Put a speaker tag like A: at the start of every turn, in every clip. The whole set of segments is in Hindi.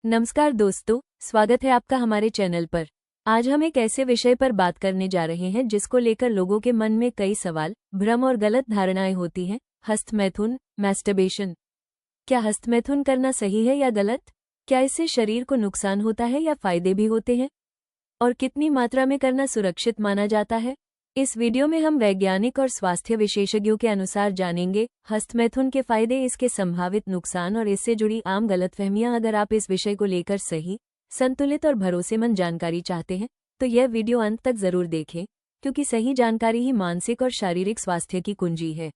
A: नमस्कार दोस्तों, स्वागत है आपका हमारे चैनल पर। आज हम एक ऐसे विषय पर बात करने जा रहे हैं जिसको लेकर लोगों के मन में कई सवाल, भ्रम और गलत धारणाएं होती हैं। हस्तमैथुन, मैस्टरबेशन। क्या हस्तमैथुन करना सही है या गलत? क्या इससे शरीर को नुकसान होता है या फायदे भी होते हैं? और कितनी मात्रा में करना सुरक्षित माना जाता है? इस वीडियो में हम वैज्ञानिक और स्वास्थ्य विशेषज्ञों के अनुसार जानेंगे हस्तमैथुन के फायदे, इसके संभावित नुकसान और इससे जुड़ी आम गलतफहमियां। अगर आप इस विषय को लेकर सही, संतुलित और भरोसेमंद जानकारी चाहते हैं तो यह वीडियो अंत तक जरूर देखें, क्योंकि सही जानकारी ही मानसिक और शारीरिक स्वास्थ्य की कुंजी है।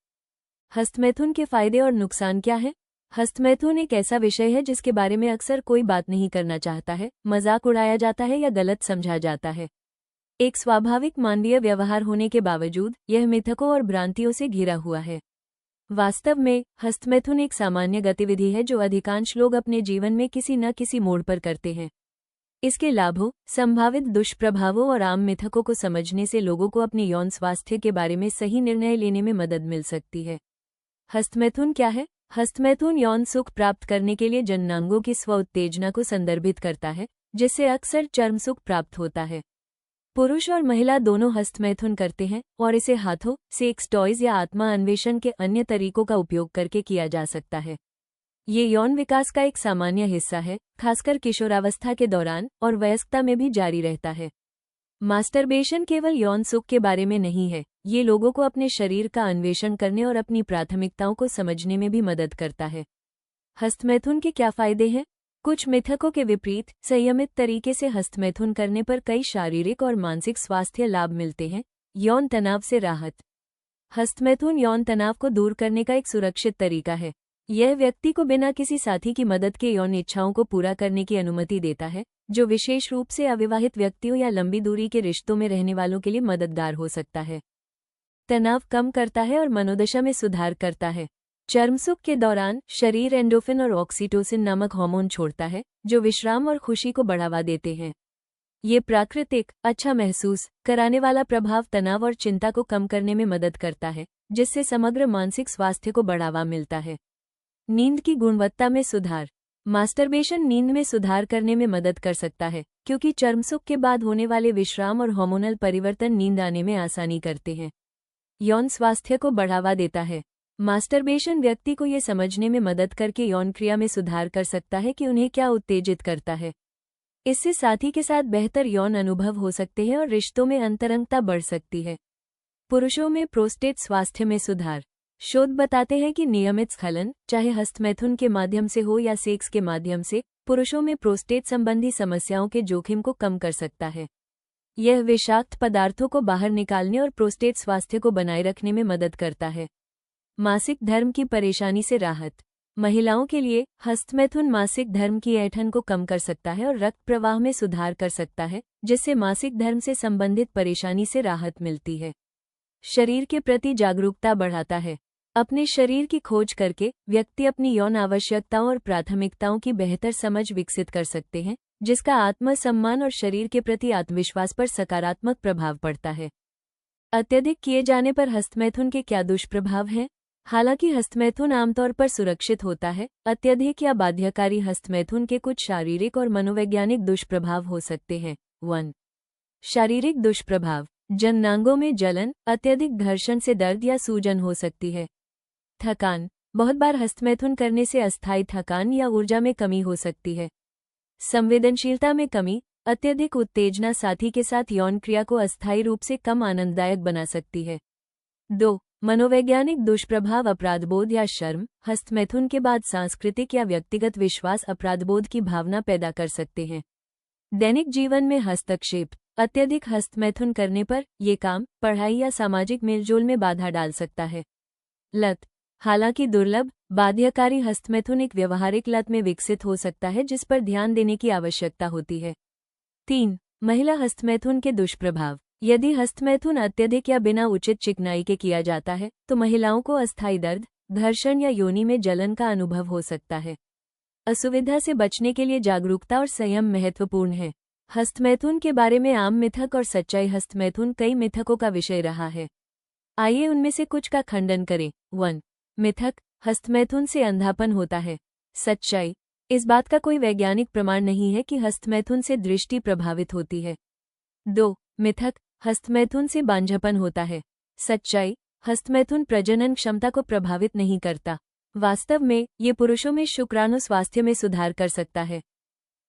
A: हस्तमैथुन के फायदे और नुकसान क्या है? हस्तमैथुन एक ऐसा विषय है जिसके बारे में अक्सर कोई बात नहीं करना चाहता है, मजाक उड़ाया जाता है या गलत समझा जाता है। एक स्वाभाविक मानवीय व्यवहार होने के बावजूद यह मिथकों और भ्रांतियों से घिरा हुआ है। वास्तव में हस्तमैथुन एक सामान्य गतिविधि है जो अधिकांश लोग अपने जीवन में किसी न किसी मोड़ पर करते हैं। इसके लाभों, संभावित दुष्प्रभावों और आम मिथकों को समझने से लोगों को अपने यौन स्वास्थ्य के बारे में सही निर्णय लेने में मदद मिल सकती है। हस्तमैथुन क्या है? हस्तमैथुन यौन सुख प्राप्त करने के लिए जननांगों की स्व उत्तेजना को संदर्भित करता है, जिससे अक्सर चर्म सुख प्राप्त होता है। पुरुष और महिला दोनों हस्तमैथुन करते हैं और इसे हाथों, सेक्स टॉयज या आत्मा अन्वेषण के अन्य तरीकों का उपयोग करके किया जा सकता है। ये यौन विकास का एक सामान्य हिस्सा है, खासकर किशोरावस्था के दौरान, और वयस्कता में भी जारी रहता है। मास्टरबेशन केवल यौन सुख के बारे में नहीं है, ये लोगों को अपने शरीर का अन्वेषण करने और अपनी प्राथमिकताओं को समझने में भी मदद करता है। हस्तमैथुन के क्या फायदे हैं? कुछ मिथकों के विपरीत संयमित तरीके से हस्तमैथुन करने पर कई शारीरिक और मानसिक स्वास्थ्य लाभ मिलते हैं। यौन तनाव से राहत। हस्तमैथुन यौन तनाव को दूर करने का एक सुरक्षित तरीका है। यह व्यक्ति को बिना किसी साथी की मदद के यौन इच्छाओं को पूरा करने की अनुमति देता है, जो विशेष रूप से अविवाहित व्यक्तियों या लंबी दूरी के रिश्तों में रहने वालों के लिए मददगार हो सकता है। तनाव कम करता है और मनोदशा में सुधार करता है। चर्मसुख के दौरान शरीर एंडोफिन और ऑक्सीटोसिन नामक हार्मोन छोड़ता है, जो विश्राम और खुशी को बढ़ावा देते हैं। ये प्राकृतिक, अच्छा महसूस कराने वाला प्रभाव तनाव और चिंता को कम करने में मदद करता है, जिससे समग्र मानसिक स्वास्थ्य को बढ़ावा मिलता है। नींद की गुणवत्ता में सुधार। मास्टरबेशन नींद में सुधार करने में मदद कर सकता है, क्योंकि चर्मसुख के बाद होने वाले विश्राम और हार्मोनल परिवर्तन नींद आने में आसानी करते हैं। यौन स्वास्थ्य को बढ़ावा देता है। मास्टरबेशन व्यक्ति को ये समझने में मदद करके यौन क्रिया में सुधार कर सकता है कि उन्हें क्या उत्तेजित करता है। इससे साथी के साथ बेहतर यौन अनुभव हो सकते हैं और रिश्तों में अंतरंगता बढ़ सकती है। पुरुषों में प्रोस्टेट स्वास्थ्य में सुधार। शोध बताते हैं कि नियमित स्खलन, चाहे हस्तमैथुन के माध्यम से हो या सेक्स के माध्यम से, पुरुषों में प्रोस्टेट संबंधी समस्याओं के जोखिम को कम कर सकता है। यह विषाक्त पदार्थों को बाहर निकालने और प्रोस्टेट स्वास्थ्य को बनाए रखने में मदद करता है। मासिक धर्म की परेशानी से राहत। महिलाओं के लिए हस्तमैथुन मासिक धर्म की ऐंठन को कम कर सकता है और रक्त प्रवाह में सुधार कर सकता है, जिससे मासिक धर्म से संबंधित परेशानी से राहत मिलती है। शरीर के प्रति जागरूकता बढ़ाता है। अपने शरीर की खोज करके व्यक्ति अपनी यौन आवश्यकताओं और प्राथमिकताओं की बेहतर समझ विकसित कर सकते हैं, जिसका आत्मसम्मान और शरीर के प्रति आत्मविश्वास पर सकारात्मक प्रभाव पड़ता है। अत्यधिक किए जाने पर हस्तमैथुन के क्या दुष्प्रभाव हैं? हालांकि हस्तमैथुन आमतौर पर सुरक्षित होता है, अत्यधिक या बाध्यकारी हस्तमैथुन के कुछ शारीरिक और मनोवैज्ञानिक दुष्प्रभाव हो सकते हैं। 1. शारीरिक दुष्प्रभाव। जननांगों में जलन, अत्यधिक घर्षण से दर्द या सूजन हो सकती है। थकान। बहुत बार हस्तमैथुन करने से अस्थायी थकान या ऊर्जा में कमी हो सकती है। संवेदनशीलता में कमी। अत्यधिक उत्तेजना साथी के साथ यौन क्रिया को अस्थायी रूप से कम आनंददायक बना सकती है। 2. मनोवैज्ञानिक दुष्प्रभाव। अपराधबोध या शर्म। हस्तमैथुन के बाद सांस्कृतिक या व्यक्तिगत विश्वास अपराधबोध की भावना पैदा कर सकते हैं। दैनिक जीवन में हस्तक्षेप। अत्यधिक हस्तमैथुन करने पर ये काम, पढ़ाई या सामाजिक मेलजोल में बाधा डाल सकता है। लत। हालांकि दुर्लभ, बाध्यकारी हस्तमैथुन एक व्यवहारिक लत में विकसित हो सकता है जिस पर ध्यान देने की आवश्यकता होती है। 3. महिला हस्तमैथुन के दुष्प्रभाव। यदि हस्तमैथुन अत्यधिक या बिना उचित चिकनाई के किया जाता है तो महिलाओं को अस्थायी दर्द, घर्षण या योनि में जलन का अनुभव हो सकता है। असुविधा से बचने के लिए जागरूकता और संयम महत्वपूर्ण है। हस्तमैथुन के बारे में आम मिथक और सच्चाई। हस्तमैथुन कई मिथकों का विषय रहा है। आइए उनमें से कुछ का खंडन करें। 1. मिथक। हस्तमैथुन से अंधापन होता है। सच्चाई। इस बात का कोई वैज्ञानिक प्रमाण नहीं है कि हस्तमैथुन से दृष्टि प्रभावित होती है। 2. मिथक, हस्तमैथुन से बांझपन होता है। सच्चाई, हस्तमैथुन प्रजनन क्षमता को प्रभावित नहीं करता। वास्तव में ये पुरुषों में शुक्राणु स्वास्थ्य में सुधार कर सकता है।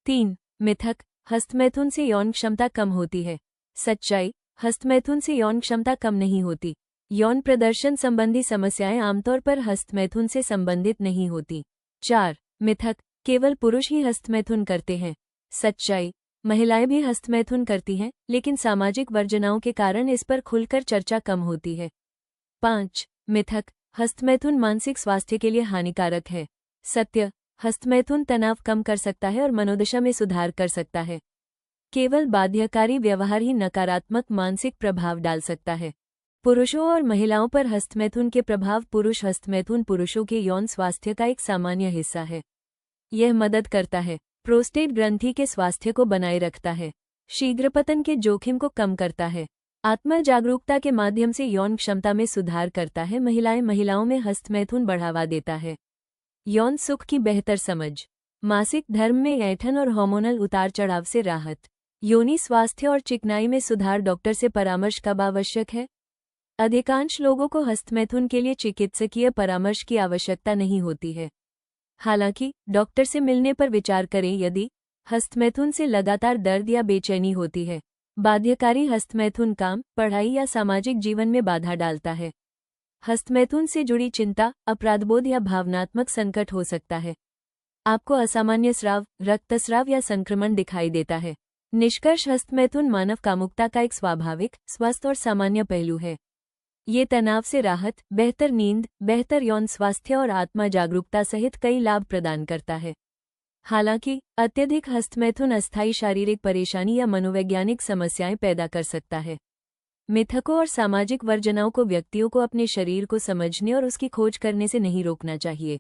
A: 3. मिथक, हस्तमैथुन से यौन क्षमता कम होती है। सच्चाई, हस्तमैथुन से यौन क्षमता कम नहीं होती। यौन प्रदर्शन संबंधी समस्याएं आमतौर पर हस्तमैथुन से संबंधित नहीं होती। 4. मिथक, केवल पुरुष ही हस्तमैथुन करते हैं। सच्चाई, महिलाएं भी हस्तमैथुन करती हैं, लेकिन सामाजिक वर्जनाओं के कारण इस पर खुलकर चर्चा कम होती है। 5. मिथक, हस्तमैथुन मानसिक स्वास्थ्य के लिए हानिकारक है। सत्य, हस्तमैथुन तनाव कम कर सकता है और मनोदशा में सुधार कर सकता है। केवल बाध्यकारी व्यवहार ही नकारात्मक मानसिक प्रभाव डाल सकता है। पुरुषों और महिलाओं पर हस्तमैथुन के प्रभाव। पुरुष हस्तमैथुन पुरुषों के यौन स्वास्थ्य का एक सामान्य हिस्सा है। यह मदद करता है, प्रोस्टेट ग्रंथि के स्वास्थ्य को बनाए रखता है, शीघ्रपतन के जोखिम को कम करता है, आत्म जागरूकता के माध्यम से यौन क्षमता में सुधार करता है। महिलाओं में हस्तमैथुन बढ़ावा देता है। यौन सुख की बेहतर समझ, मासिक धर्म में ऐंठन और हार्मोनल उतार चढ़ाव से राहत, योनि स्वास्थ्य और चिकनाई में सुधार। डॉक्टर से परामर्श कब आवश्यक है? अधिकांश लोगों को हस्तमैथुन के लिए चिकित्सकीय परामर्श की आवश्यकता नहीं होती है। हालांकि डॉक्टर से मिलने पर विचार करें यदि हस्तमैथुन से लगातार दर्द या बेचैनी होती है। बाध्यकारी हस्तमैथुन काम, पढ़ाई या सामाजिक जीवन में बाधा डालता है। हस्तमैथुन से जुड़ी चिंता, अपराधबोध या भावनात्मक संकट हो सकता है। आपको असामान्य स्राव, रक्तस्राव या संक्रमण दिखाई देता है। निष्कर्ष, हस्तमैथुन मानव कामुकता का एक स्वाभाविक, स्वस्थ और सामान्य पहलू है। ये तनाव से राहत, बेहतर नींद, बेहतर यौन स्वास्थ्य और आत्मा जागरूकता सहित कई लाभ प्रदान करता है। हालांकि अत्यधिक हस्तमैथुन अस्थायी शारीरिक परेशानी या मनोवैज्ञानिक समस्याएं पैदा कर सकता है। मिथकों और सामाजिक वर्जनाओं को व्यक्तियों को अपने शरीर को समझने और उसकी खोज करने से नहीं रोकना चाहिए।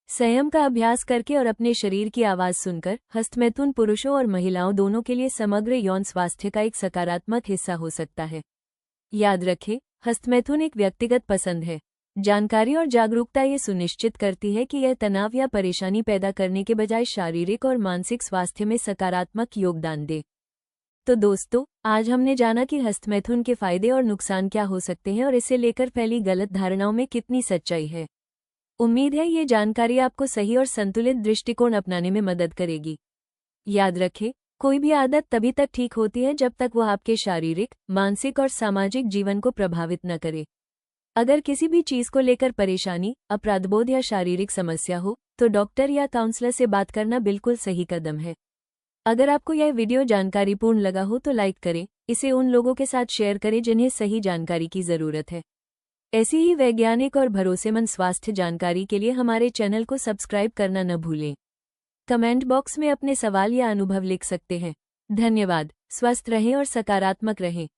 A: संयम का अभ्यास करके और अपने शरीर की आवाज सुनकर हस्तमैथुन पुरुषों और महिलाओं दोनों के लिए समग्र यौन स्वास्थ्य का एक सकारात्मक हिस्सा हो सकता है। याद रखें, हस्तमैथुन एक व्यक्तिगत पसंद है। जानकारी और जागरूकता ये सुनिश्चित करती है कि यह तनाव या परेशानी पैदा करने के बजाय शारीरिक और मानसिक स्वास्थ्य में सकारात्मक योगदान दे। तो दोस्तों, आज हमने जाना कि हस्तमैथुन के फायदे और नुकसान क्या हो सकते हैं और इसे लेकर फैली गलत धारणाओं में कितनी सच्चाई है। उम्मीद है ये जानकारी आपको सही और संतुलित दृष्टिकोण अपनाने में मदद करेगी। याद रखें, कोई भी आदत तभी तक ठीक होती है जब तक वह आपके शारीरिक, मानसिक और सामाजिक जीवन को प्रभावित न करे। अगर किसी भी चीज को लेकर परेशानी, अपराधबोध या शारीरिक समस्या हो, तो डॉक्टर या काउंसलर से बात करना बिल्कुल सही कदम है। अगर आपको यह वीडियो जानकारीपूर्ण लगा हो तो लाइक करें, इसे उन लोगों के साथ शेयर करें जिन्हें सही जानकारी की जरूरत है। ऐसी ही वैज्ञानिक और भरोसेमंद स्वास्थ्य जानकारी के लिए हमारे चैनल को सब्सक्राइब करना न भूलें। कमेंट बॉक्स में अपने सवाल या अनुभव लिख सकते हैं। धन्यवाद। स्वस्थ रहें और सकारात्मक रहें।